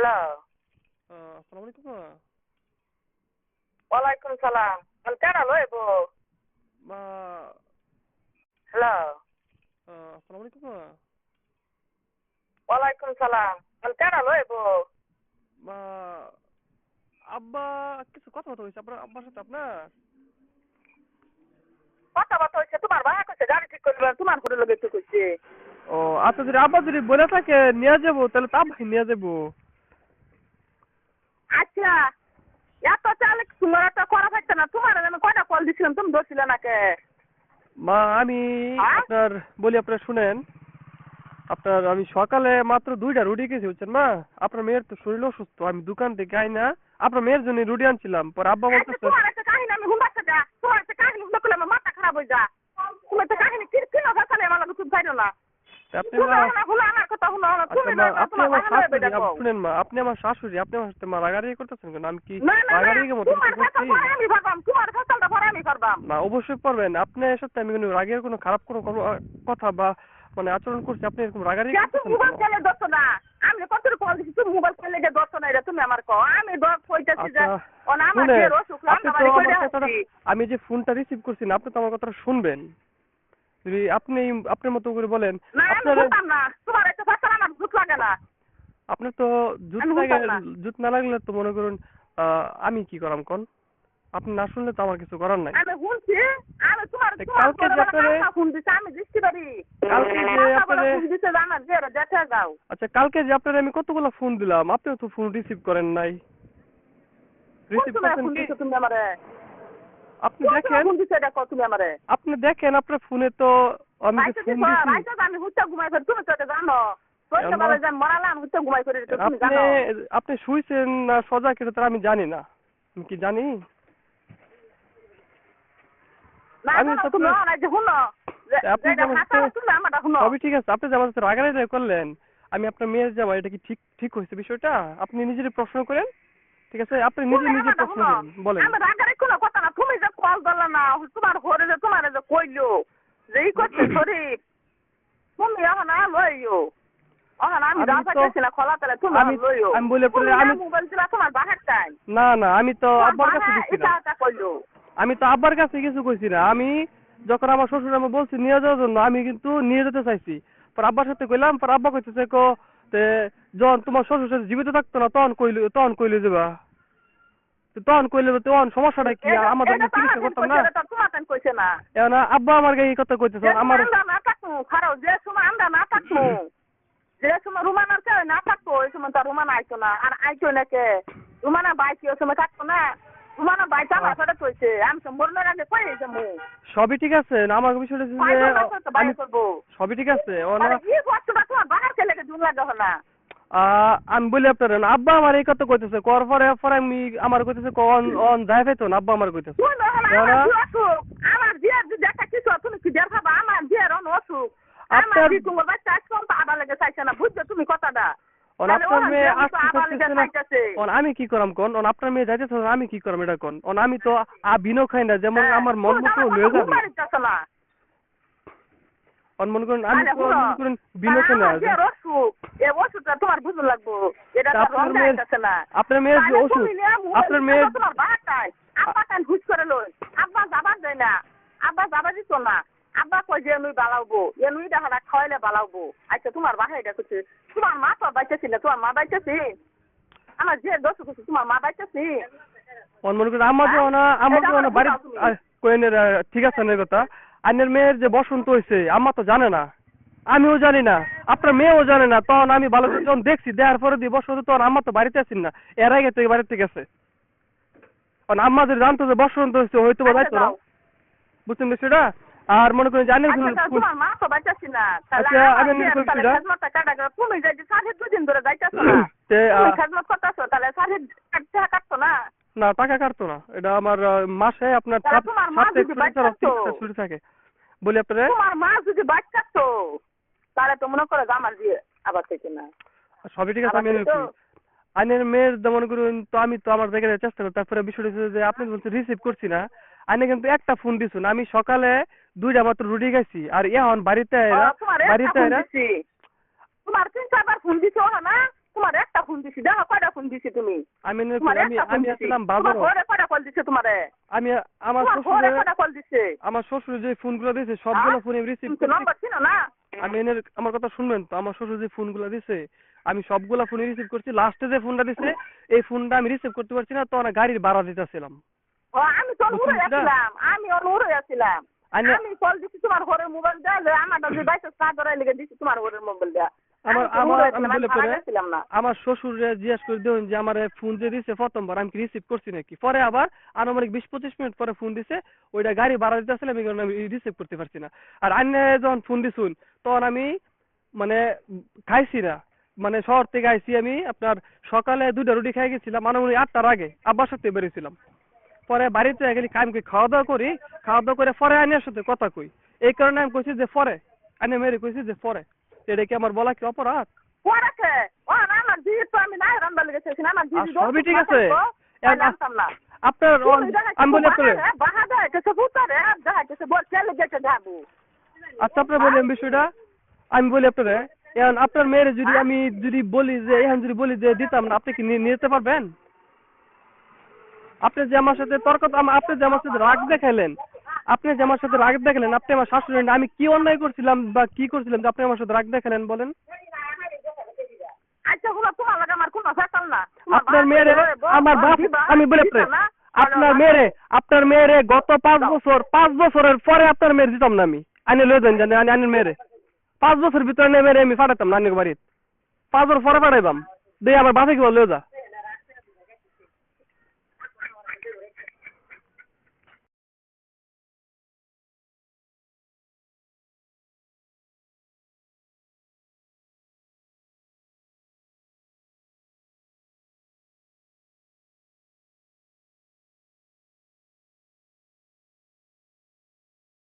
Hello. আসসালামু আলাইকুম। ওয়ালাইকুম সালাম। কেন লইব? মা হ্যালো। আসসালামু আলাইকুম। ওয়ালাইকুম সালাম। কেন লইব? মা আব্বা কিছু কথা কথা হয়েছে আপনার আব্বার সাথে আপনার। কথাবার্তা হচ্ছে তোমার ভাই কইছে গাড়ি ঠিক করবে তোমার করে লগে তো কইছে। ও আচ্ছা, যদি আব্বা যদি বলে থাকে নিয়ে যাবো তাহলে তা ভাই নিয়ে যাবো। আচ্ছা, এত চালে তোমার একটা করা থাকতো না, তোমার আমি কয়টা কল দিছিলাম তুমি ধরছিলে না কে? মা আমি হ্যাঁ? আপনার বলি, আপনার শুনেন। আপনার আমি সকালে মাত্র 2টা রুটি খেয়েছি বুঝছেন মা। আপনার মেয়ের তো শরীর অসুস্থ, আমি দোকান থেকে আই না আপনার মেয়ের জন্য রুটি আনছিলাম, পর আব্বা আচ্ছা, বলতেছে তোমার একটা কাহিনী আমি হুন্ডাতে যা, তোমার একটা কাহিনী হুন্ডা করলে আমার মাথা খারাপ হয়ে যা। তুমি একটা কাহিনী কিরকির ফেসালে আমার লগে তুমি পাইরো না। আপনি তুমি মা। হুলা আমার কথা হুনো না, আচ্ছা তুমি মা, লইবা আপনি তোমার আমার ভাই লইবে শাশুড়ি, দেখো। শুনেন মা, আপনি আমার শাশুড়ি, আপনি আমার সাথে মা রাগারাগি করতেছেন কেন? আমি কি না না না, রাগারাগি মতো তোমার কিছু ফেসাল করছি? পরে আমি পারবাম, তোমার ফেসালটা পরে আমি পারবাম। না অবশ্যই পারবেন। আপনার সাথে আমি কোনো রাগের কোনো খারাপ কোনো কথা বা মানে আচরণ করছি, আপনি এরকম রাগারাগি তুমি করতেছেন মোবাইল কেন? খেলে দোষ না, আমি কত কল দিছি তুমি মোবাইল খেলে যে দোষ না, এটা তুমি আমার কো আমি দোষ কইতাছি যে আচ্ছা ওনা আমার যে শুনেন, অসুখ আপনি রান্না তো বাড়ি আমার কইরা কথাটা, আসছি। আমি যে ফোনটা রিসিভ করছি না, আপনি তো আমার কথাটা শুনবেন। যদি আপনি আপনার মতো করে বলেন। না আমি আপনার শুনতাম না, তোমার একটা ফেসাল আমার দুঃখ লাগে না, আপনার তো জুত আমি লাগে, শুনতাম না। জুত না লাগলে তো মনে করুন আমি কি করাম কোন? আপনি না শুনলে তো আমার কিছু করার নাই। আমি শুনছি, আমি তোমার তোমার কালকে পরে যে বেলা আপনারে, কালকা ফোন দিছে আমি দৃষ্টি পারি, কালকে যে কালকা বলে আপনারে, ফোন দিছে যে আমার যে দেখে যাও। আচ্ছা কালকে যে আপনারে আমি কতগুলো ফোন দিলাম, আপনিও তো ফোন রিসিভ করেন নাই। কোন রিসিভ সময় করছেন ফোন কি? দিছো তুমি আমারে? আপনি কোন সময় দেখেন, ফোন দিছো এটা কও তুমি আমারে? আপনি দেখেন আপনার ফোনে তো আমি যে রাইতে ফোন দিছো, দিছি। রাইতে আমি হুচ্চা ঘুমাই ফের, তুমি তো এটা জানো। এখন সন্ধ্যেবেলা যে মরালাম হুচ্চা ঘুমাই ফের, এটা তুমি আপনি জানো। আপনি শুইছেন না সজা কেটে তার আমি জানি না। আমি কি জানি? না আমি জানো তো তুমি, আপনার, না যে শুনো, আপনি যে যেটা আমার সাথে হাসানো তুমি আমারটা শুনো। সবই ঠিক আছে, আপনি যে আমার সাথে রাগারাগি করলেন, আমি আপনার মেয়ের জামাই, এটা কি ঠিক ঠিক হয়েছে বিষয়টা? আপনি নিজেরই প্রশ্ন করেন। ঠিক আছে, আপনি নিজে তুমি নিজে আমারটা প্রশ্ন শুনো, করেন, বলেন। আমি রাগারে কোনো কথা না, তুমি যে কল ধরলে না, তোমার ঘরে যে তোমার যে কইলো যে ই করছে শরীর, তুমি এখন আর লইও। এখন আমি আমি যা তো চাইতেছি না খোলা তাহলে তুমি আমি এখন লইও। আমি বলি আপনার, তুমি না আমি মোবাইল দিলা তোমার বাহের টাইম, না না, আমি তো তোমার আব্বার বাহে কাছে দিচ্ছি না। এটা এটা কইলো। আমি তো আব্বার কাছে কিছু কইছি না। আমি যখন আমার শ্বশুর আমি বলছি নিয়ে যাওয়ার জন্য, আমি কিন্তু নিয়ে যেতে চাইছি। পর আব্বার সাথে কইলাম, পর আব্বা কইতেছে তে যখন তোমার শ্বশুর সাথে জীবিত থাকতো না তখন কইলে যাবা। তো তখন কইলে তো তখন সমস্যাটা কি? এটা আমাদের এটা তো আমার চিকিৎসা দিন করতাম কইছে, না। এটা তো তোমার দিন কইছে না। এখন আব্বা আমার গায়ে এই কথা কইতেছে যে আমার। সময় আমরা না থাকবো খারাপ, যে সময় আমরা না থাকবো, যে সময় রুমানার কেউ না থাকতো ওই সময় তার রুমানা আইতো না, আর আইতো না কে? রুমানা বাইকে ওই সময় থাকতো না, রুমানা বাইতে আমার সাথে কইছে আমি তো মরণের আগে কই যাবো, সবই ঠিক আছে না, আমার বিষয়টা হচ্ছে যে পাইবো না তো আমি বাইরে করবো। সবই ঠিক আছে ও না। তাহলে এই কষ্টটা তোমার বাহার ছেলেকে জুন লাগে না। আমি বলি আপনার আব্বা আমার এই কথা কইতেছে কর পরে পরে আমি আমার কইতেছে অন অন যাই পাইতো না, আব্বা আমার কইতেছে তুই নহলে আমার কি অসুখ, আমার বিয়ের যদি একটা কিছু তুমি কি বের খাবা, আমার বিয়ের অন অসুখ, আমার আপনার দি তোমার বাচ্চা আজকে তো আবার লেগে চাইছে না, বুঝছো তুমি কথাটা? তাহলে আপনার ওখান মেয়ে দিয়ে আসতে আবার লেগে চাইতেছে না। চাইতেছে। আমি কি করাম কোন? আপনার মেয়ে যাইতেছে না, আমি কি করাম এটা কোন? আমি তো বিনো খাই না, যেমন হ্যাঁ, আমার মন তুমি তো মতো আমার কথা লয়ে যাবে। ঘুমাই দিতেছ না। মনে করেন আমি তাহলে তো শুনো, মনে করেন বিনো তাহলে খাই না আমার যে অসুখ, এই অসুখটা তোমার বুঝতে লাগবো, এটা তা তো রং আপনার মেয়ের, যাইতেছে না। আপনার মেয়ের যে তাহলে ওষুধ, তুমি নিয়ে আপনার মোবাইল মেয়ের তোমার বাহারটাই, আব্বা টাইম ঘুষ করে লই, আব্বা যাবার দেয় না, আব্বা যাবার দিত না, আব্বা কই যে এনুই বালাবো, এনুই দেখা খাওয়াইলে বালাবো। আচ্ছা তোমার বাহে এটা করছে, তোমার মা তো বাইতেছি না, তোমার মা বাইতেছি, আমার যে দোষ করছে তোমার মা বাইতেছি। মনে করেন আমার যে আমার এটা যে আমার বাড়ি বুঝাও তুমি। কোয়েনের ঠিক আছে না কথা। আইনের মেয়ের যে বসন্ত হয়েছে আম্মা তো জানে না, আমিও জানি না, আপনার মেয়েও জানে না। তখন আমি ভালো করে যখন দেখছি, দেখার পরে দিয়ে বসন্ত, তখন আম্মা তো বাড়িতে আসেন না, এর আগে থেকে বাড়িতে গেছে। কারণ আম্মা যদি জানতো যে বসন্ত হয়েছে হয়তো বা আচ্ছা যাইতো না। যাও। বুঝছেন বিষয়টা? আর মনে করেন জানেন আচ্ছা তাহলে তোমার মা তো বাইতেছি না, তাহলে আচ্ছা আমার আমি যে নিয়ে তাহলে বিষয়টা খেজমতটা কাটা গেল, তুমি যাই যে 2.5 দিন ধরে যাইতেছো না, তে তুমি খেজমত করতেছো, তাহলে 2.5 কাটতো না। না টাকা কাটতো না, এটা আমার মাসে আপনার তাহলে তোমার মা যদি বাইক কাটতো, ছুটি থাকে। বলি আপনারে তোমার মা যদি বাইক কাটতো, তাহলে তো মনে করে যে আমার বিয়ে আবার থেকে না, সবই ঠিক আছে, আবার আমি তো। আইনের মেয়ের যেমন করুন তো আমি তো আমার জায়গায় চেষ্টা করি। তারপরে বিষয়টা হচ্ছে যে আপনি বলছেন রিসিভ করছি না, আইনে কিন্তু একটা ফোন দিছুন। আমি সকালে 2টা মাত্র রুটি খাইছি, আর এখন বাড়িতে তোমার একটা বাড়িতে ফোন দিছি, তোমার 3-4 বার ফোন দিছি, না তোমার একটা ফোন দিছি, দেখো ফোন দিছি তুমি আমি তোমার আমি একটা ফোন আমি দিছি আসলাম তোমার বাজারে। ঘরে কটা কল দিছে তোমারে আমি আমার তোমার ঘরে শ্বশুরে কটা কল দিছে আমার শ্বশুর যে ফোনগুলো দিয়েছে সবগুলো ফোন আমি রিসিভ তুমি করছি। নম্বর চিনো না আমি আমার কথা শুনবেন তো, আমার শ্বশুর যে ফোনগুলো দিছে আমি সবগুলা ফোন রিসিভ করছি। লাস্টে যে ফোনটা দিছে এই ফোনটা আমি রিসিভ করতে পারছি না, তো না গাড়ির ভাড়া দিতেছিলাম। ও আমি তোর উড়ে আসছিলাম আমি ওর উড়ে আসছিলাম আমি কল দিছি তোমার ঘরের মোবাইল দেয়া আমার যে বাইসে চার্জার লেগে দিছি তোমার ঘরের মোবাইল দেয়া আমি বলে পরে ছিলাম না আমার শ্বশুর জিজ্ঞেস করে দেন যে আমার ফোন যে দিছে প্রথমবার আমি রিসিভ করছি নাকি। পরে আবার আনুমানিক 20-25 মিনিট পরে ফোন দিছে, ওইটা গাড়ি ভাড়া দিতেছিলাম, এই কারণে আমি রিসিভ করতে পারছি না। আর আন্নে যখন ফোন দিছুন তখন আমি মানে খাইছি না, মানে শহর থেকে আইছি আমি আপনার সকালে 2টা রুটি খাই গেছিলাম আনুমানিক 8টার আগে, আব্বার সাথে বেরিয়েছিলাম। পরে বাড়িতে গেলে আমি খাওয়া দাওয়া করি, খাওয়া দাওয়া করে পরে আনিয়ার সাথে কথা কই, এই কারণে আমি কইছি যে পরে আনি মেরে কইছি যে পরে। এটা কি আমার বলা কি অপরাধ? পড়াছে ও আমার দিদি তো আমি নাই রান্না লেগেছে আমার দিদি সবই ঠিক আছে। জানতাম না আপনার আমি বলি আপনার বাহাদা কেসে পুতারে দেখা কেসে বল চলে যেতে যাবো আচ্ছা আপনার বলি বিষয়টা আমি বলি আপনারে, এখন আপনার মেয়ের যদি আমি বলি যে এখন যদি বলি যে দিতাম না, আপনি কি নিতে পারবেন? আপনি যে আমার সাথে আপনি যে আমার সাথে রাগ দেখাইলেন, আপনি যে আমার সাথে রাগ দেখালেন, আপনি আমার শাশুড়ি, আমি কি অন্যায় করছিলাম বা কি করছিলাম যে আপনি আমার সাথে রাগ দেখালেন বলেন? আচ্ছা গুলো তোমার লাগে আমার কোনো ফেসাল না আপনার মেয়েরে আমার বাপ আমি বলে আপনার মেয়েরে গত 5 বছরের পরে আপনার মেয়ের দিতাম না আমি। আনি লয়ে যান জানি আনি মেয়েরে 5 বছর ভিতরে মেয়েরে আমি পাঠাতাম না আনির বাড়িতে, 5 বছর পরে পাঠাইবাম দিয়ে আমার বাপে কি লয়ে যা।